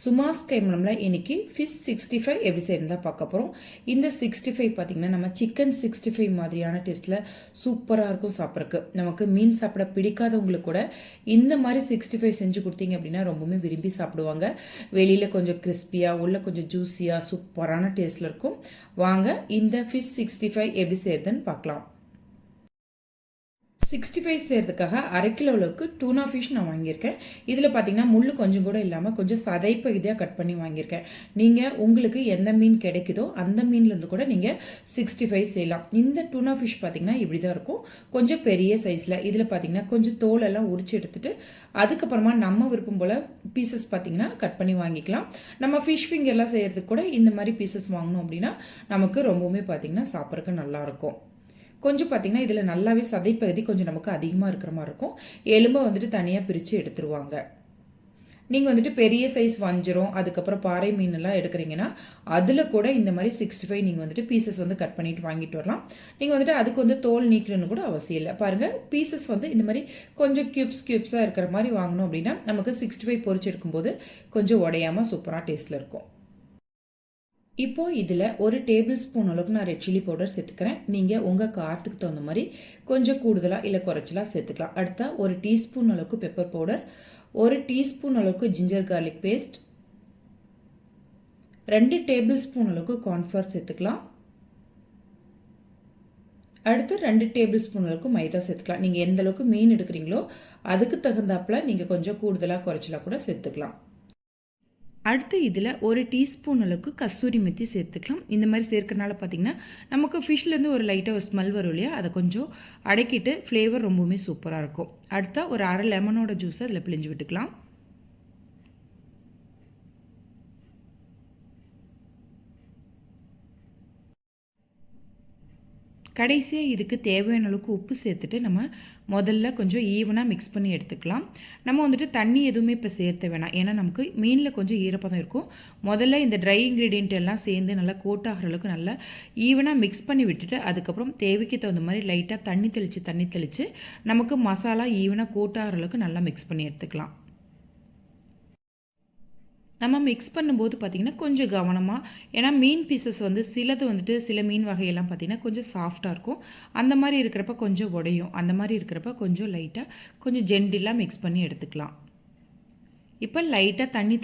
சுமாஸ் கைமணம்ல இன்னைக்கு ஃபிஷ் 65 எப்படி செய்யறதா பார்க்க போகிறோம். இந்த 65 பார்த்தீங்கன்னா நம்ம சிக்கன் 65 மாதிரியான டேஸ்ட்டில் சூப்பராக இருக்கும் சாப்பிட்றக்கு. நமக்கு மீன் சாப்பிட பிடிக்காதவங்களுக்கு கூட இந்த மாதிரி 65 செஞ்சு கொடுத்தீங்க அப்படின்னா ரொம்பவுமே விரும்பி சாப்பிடுவாங்க. வெளியில் கொஞ்சம் கிறிஸ்பியாக உள்ள கொஞ்சம் ஜூஸியாக சூப்பரான டேஸ்ட்டில் இருக்கும். வாங்க இந்த ஃபிஷ் 65 எப்படி செய்யறதுன்னு பார்க்கலாம். 65 செய்கிறதுக்காக 1/2 கிலோ அளவுக்கு டூனா ஃபிஷ் நான் வாங்கியிருக்கேன். இதில் பார்த்தீங்கன்னா முள் கொஞ்சம் கூட இல்லாமல் கொஞ்சம் சதை பகுதியாக கட் பண்ணி வாங்கியிருக்கேன். நீங்கள் உங்களுக்கு எந்த மீன் கிடைக்குதோ அந்த மீன்லேருந்து கூட நீங்கள் 65 செய்யலாம். இந்த டூனா ஃபிஷ் பார்த்தீங்கன்னா இப்படி தான் இருக்கும், கொஞ்சம் பெரிய சைஸில். இதில் பார்த்தீங்கன்னா கொஞ்சம் தோலெல்லாம் உரிச்சு எடுத்துட்டு அதுக்கப்புறமா நம்ம விருப்பம் போல் பீசஸ் பார்த்தீங்கன்னா கட் பண்ணி வாங்கிக்கலாம். நம்ம ஃபிஷ் ஃபிங்கர்லாம் செய்கிறதுக்கு கூட இந்த மாதிரி பீசஸ் வாங்கணும் அப்படின்னா நமக்கு ரொம்பவுமே பார்த்தீங்கன்னா சாப்பிட்றதுக்கு நல்லாயிருக்கும். கொஞ்சம் பார்த்திங்கன்னா இதில் நல்லாவே சதைப்பகுதி கொஞ்சம் நமக்கு அதிகமாக இருக்கிற மாதிரி இருக்கும். எலும்பை வந்துட்டு தனியாக பிரித்து எடுத்துருவாங்க. நீங்கள் வந்துட்டு பெரிய சைஸ் வஞ்சிரம் அதுக்கப்புறம் பாறை மீனெல்லாம் எடுக்கிறீங்கன்னா அதில் கூட இந்த மாதிரி 65 நீங்கள் வந்துட்டு பீசஸ் வந்து கட் பண்ணிட்டு வாங்கிட்டு வரலாம். நீங்கள் வந்துட்டு அதுக்கு வந்து தோல் நீக்கணும்னு கூட அவசியம் இல்லை. பாருங்கள், பீசஸ் வந்து இந்த மாதிரி கொஞ்சம் க்யூப்ஸாக இருக்கிற மாதிரி வாங்கணும் அப்படின்னா நமக்கு 65 பொரிச்சு எடுக்கும்போது கொஞ்சம் உடையாமல் சூப்பராக டேஸ்ட்டில் இருக்கும். இப்போது இதில் ஒரு டேபிள் ஸ்பூன் அளவுக்கு நான் ரெட் சில்லி பவுடர் சேர்த்துக்கிறேன். நீங்கள் உங்கள் காரத்துக்கு தகுந்த மாதிரி கொஞ்சம் கூடுதலாக இல்லை குறைச்சலாக சேர்த்துக்கலாம். அடுத்தா ஒரு டீஸ்பூன் அளவுக்கு பெப்பர் பவுடர், ஒரு டீஸ்பூன் அளவுக்கு ginger garlic paste, 2 table spoon அளவுக்கு கார்ன்ஃப்ளவர் சேர்த்துக்கலாம். அடுத்து 2 டேபிள் ஸ்பூன் அளவுக்கு மைதா சேர்த்துக்கலாம். நீங்கள் எந்த அளவுக்கு மீன் எடுக்கிறீங்களோ அதுக்கு தகுந்தாப்பில் நீங்கள் கொஞ்சம் கூடுதலாக குறைச்சலாக கூட சேர்த்துக்கலாம். அடுத்து இதில் ஒரு டீஸ்பூன் அளவுக்கு கஸ்தூரி மெத்தி சேர்த்துக்கலாம். இந்த மாதிரி சேர்க்கறனால பார்த்திங்கன்னா நமக்கு ஃபிஷ்லேருந்து ஒரு லைட்டாக ஒரு ஸ்மெல் வரும் இல்லையா, அதை கொஞ்சம் அடக்கிட்டு ஃப்ளேவர் ரொம்பவுமே சூப்பராக இருக்கும். அடுத்தா ஒரு அரை லெமனோட ஜூஸை அதில் பிழிஞ்சு விட்டுக்கலாம். கடைசியாக இதுக்கு தேவையான அளவுக்கு உப்பு சேர்த்துட்டு நம்ம முதல்ல கொஞ்சம் ஈவனாக மிக்ஸ் பண்ணி எடுத்துக்கலாம். நம்ம வந்துட்டு தண்ணி எதுவுமே இப்போ சேர்த்த வேணாம், ஏன்னா நமக்கு மீனில் கொஞ்சம் ஈரப்பதம் இருக்கும். முதல்ல இந்த ட்ரை இன்க்ரீடியன்ட் எல்லாம் சேர்ந்து நல்லா கோட் ஆகிற அளவுக்கு நல்லா ஈவனாக மிக்ஸ் பண்ணி விட்டுட்டு அதுக்கப்புறம் தேவைக்கு தகுந்த மாதிரி லைட்டாக தண்ணி தெளித்து நமக்கு மசாலா ஈவனாக கோட் ஆகிற அளவுக்கு நல்லா மிக்ஸ் பண்ணி எடுத்துக்கலாம். நம்ம மிக்ஸ் பண்ணும்போது பார்த்திங்கன்னா கொஞ்சம் கவனமாக, ஏன்னா மீன் பீசஸ் வந்து சிலது வந்துட்டு சில மீன் வகையெல்லாம் பார்த்திங்கன்னா கொஞ்சம் சாஃப்டாக இருக்கும். அந்த மாதிரி இருக்கிறப்ப கொஞ்சம் உடையும். அந்த மாதிரி இருக்கிறப்ப கொஞ்சம் லைட்டாக கொஞ்சம் ஜென்டிலாக மிக்ஸ் பண்ணி எடுத்துக்கலாம். இப்போ லைட்டாக தண்ணி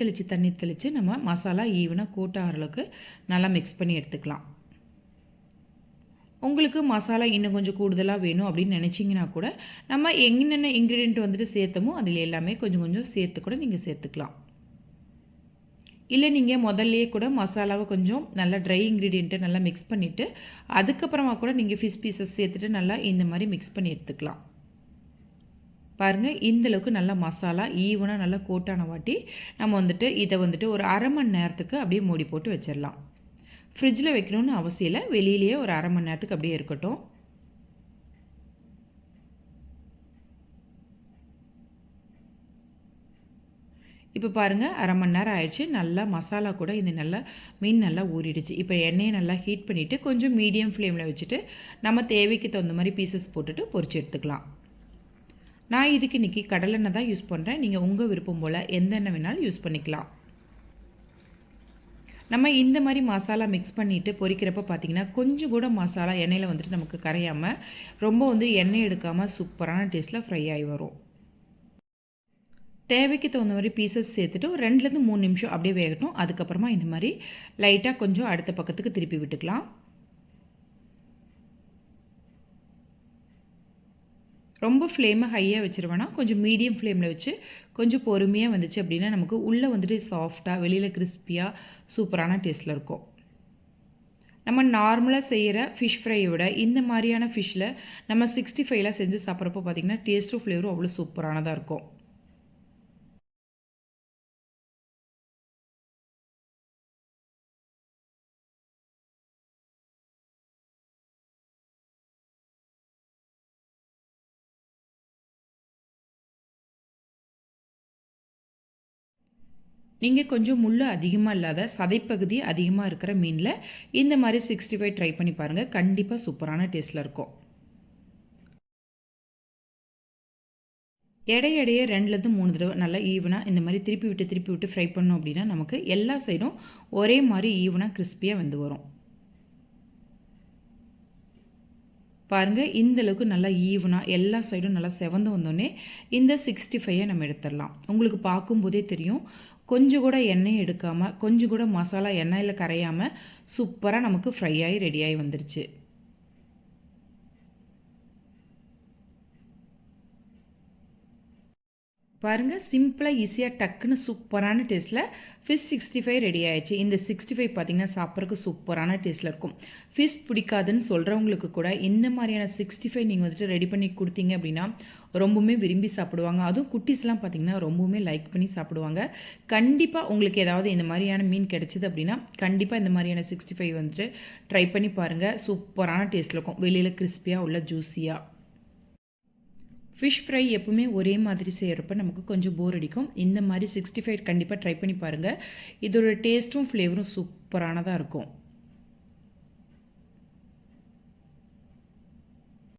தெளித்து நம்ம மசாலா ஈவனாக கோட் ஆகிற அளவுக்கு நல்லா மிக்ஸ் பண்ணி எடுத்துக்கலாம். உங்களுக்கு மசாலா இன்னும் கொஞ்சம் கூடுதலாக வேணும் அப்படின்னு நினச்சிங்கன்னா கூட நம்ம என்னென்ன இன்க்ரீடியன்ட் வந்துட்டு சேர்த்தமோ அதில் எல்லாமே கொஞ்சம் கொஞ்சம் சேர்த்து கூட நீங்கள் சேர்த்துக்கலாம். இல்லை நீங்கள் முதல்லையே கூட மசாலாவை கொஞ்சம் நல்லா ட்ரை இன்க்ரீடியண்ட்டை நல்லா மிக்ஸ் பண்ணிவிட்டு அதுக்கப்புறமா கூட நீங்கள் ஃபிஷ் பீசஸ் சேர்த்துட்டு நல்லா இந்த மாதிரி மிக்ஸ் பண்ணி எடுத்துக்கலாம். பாருங்கள், இந்தளவுக்கு நல்லா மசாலா ஈவனாக நல்லா கோட்டான வாட்டி நம்ம வந்துட்டு இதை வந்துட்டு ஒரு அரை மணி நேரத்துக்கு அப்படியே மூடி போட்டு வச்சிடலாம். ஃப்ரிட்ஜில் வைக்கணும்னு அவசியம் இல்லை, வெளியிலேயே ஒரு அரை மணி நேரத்துக்கு அப்படியே இருக்கட்டும். இப்போ பாருங்கள், அரை மணி நேரம் ஆயிடுச்சு. நல்லா மசாலா கூட இந்த நல்லா மீன் நல்லா ஊறிடுச்சு. இப்போ எண்ணெயை நல்லா ஹீட் பண்ணிவிட்டு கொஞ்சம் மீடியம் ஃப்ளேமில் வச்சுட்டு நம்ம தேவைக்கு தகுந்த மாதிரி பீசஸ் போட்டுட்டு பொரிச்சு எடுத்துக்கலாம். நான் இதுக்கு இன்றைக்கி கடலெண்ணெய் தான் யூஸ் பண்ணுறேன். நீங்கள் உங்கள் விருப்பம் போல் எந்த எண்ணெய் வேணாலும் யூஸ் பண்ணிக்கலாம். நம்ம இந்த மாதிரி மசாலா மிக்ஸ் பண்ணிவிட்டு பொரிக்கிறப்ப பார்த்திங்கன்னா கொஞ்சம் கூட மசாலா எண்ணெயில் வந்துட்டு நமக்கு கரையாமல் ரொம்ப வந்து எண்ணெய் எடுக்காமல் சூப்பரான டேஸ்ட்டில் ஃப்ரை ஆகி வரும். தேவைக்கு தகுந்த மாதிரி பீசஸ் சேர்த்துட்டு ஒரு 2லேருந்து 3 நிமிஷம் அப்படியே வேகட்டும். அதுக்கப்புறமா இந்த மாதிரி லைட்டாக கொஞ்சம் அடுத்த பக்கத்துக்கு திருப்பி விட்டுக்கலாம். ரொம்ப ஃப்ளேமை ஹையாக வச்சுருவேன்னா கொஞ்சம் மீடியம் ஃப்ளேமில் வச்சு கொஞ்சம் பொறுமையாக வந்துச்சு அப்படின்னா நமக்கு உள்ளே வந்துட்டு சாஃப்டாக வெளியில் கிறிஸ்பியாக சூப்பரான டேஸ்ட்டில் இருக்கும். நம்ம நார்மலாக செய்கிற ஃபிஷ் ஃப்ரையை விட இந்த மாதிரியான ஃபிஷ்ஷில் நம்ம 65லாம் செஞ்சு சாப்பிட்றப்போ பார்த்திங்கன்னா டேஸ்ட்டும் ஃப்ளேவரும் அவ்வளோ சூப்பரானதாக இருக்கும். நீங்கள் கொஞ்சம் முள் அதிகமாக இல்லாத சதைப்பகுதி அதிகமாக இருக்கிற மீனில் இந்த மாதிரி 65 ட்ரை பண்ணி பாருங்கள். கண்டிப்பாக சூப்பரான டேஸ்ட்டில் இருக்கும். இடையிடையே 2லேருந்து 3 தடவை நல்லா ஈவனாக இந்த மாதிரி திருப்பி விட்டு ஃப்ரை பண்ணோம் அப்படின்னா நமக்கு எல்லா சைடும் ஒரே மாதிரி ஈவனாக கிறிஸ்பியாக வந்து வரும். பாருங்கள், இந்த அளவுக்கு நல்லா ஈவனாக எல்லா சைடும் நல்லா செவந்து வந்தோடனே இந்த 65 நம்ம எடுத்துடலாம். உங்களுக்கு பார்க்கும்போதே தெரியும், கொஞ்சம் கூட எண்ணெய் எடுக்காமல், கொஞ்சம் கூட மசாலா எண்ணெயில் கரையாமல் சூப்பராக நமக்கு ஃப்ரை ஆகி ரெடியாகி வந்துருச்சு. பாருங்கள், சிம்பிளாக ஈஸியாக டக்குன்னு சூப்பரான டேஸ்ட்டில் ஃபிஷ் 65 ரெடி ஆயிடுச்சு. இந்த 65 பார்த்திங்கன்னா சாப்பிட்றதுக்கு சூப்பரான டேஸ்ட்டில் இருக்கும். ஃபிஷ் பிடிக்காதுன்னு சொல்கிறவங்களுக்கு கூட இந்த மாதிரியான 65 நீங்கள் வந்துட்டு ரெடி பண்ணி கொடுத்தீங்க அப்படின்னா ரொம்பவுமே விரும்பி சாப்பிடுவாங்க. அதுவும் குட்டீஸ்லாம் பார்த்திங்கன்னா ரொம்பவுமே லைக் பண்ணி சாப்பிடுவாங்க. கண்டிப்பாக உங்களுக்கு ஏதாவது இந்த மாதிரியான மீன் கிடச்சிது அப்படின்னா கண்டிப்பாக இந்த மாதிரியான 65 வந்துட்டு ட்ரை பண்ணி பாருங்கள். சூப்பரான டேஸ்ட்டில் இருக்கும். வெளியில் கிறிஸ்பியாக உள்ள ஜூஸியாக. ஃபிஷ் ஃப்ரை எப்பவுமே ஒரே மாதிரி செய்கிறப்ப நமக்கு கொஞ்சம் போர் அடிக்கும். இந்த மாதிரி 65 கண்டிப்பாக ட்ரை பண்ணி பாருங்கள். இதோட டேஸ்ட்டும் ஃப்ளேவரும் சூப்பரானதாக இருக்கும்.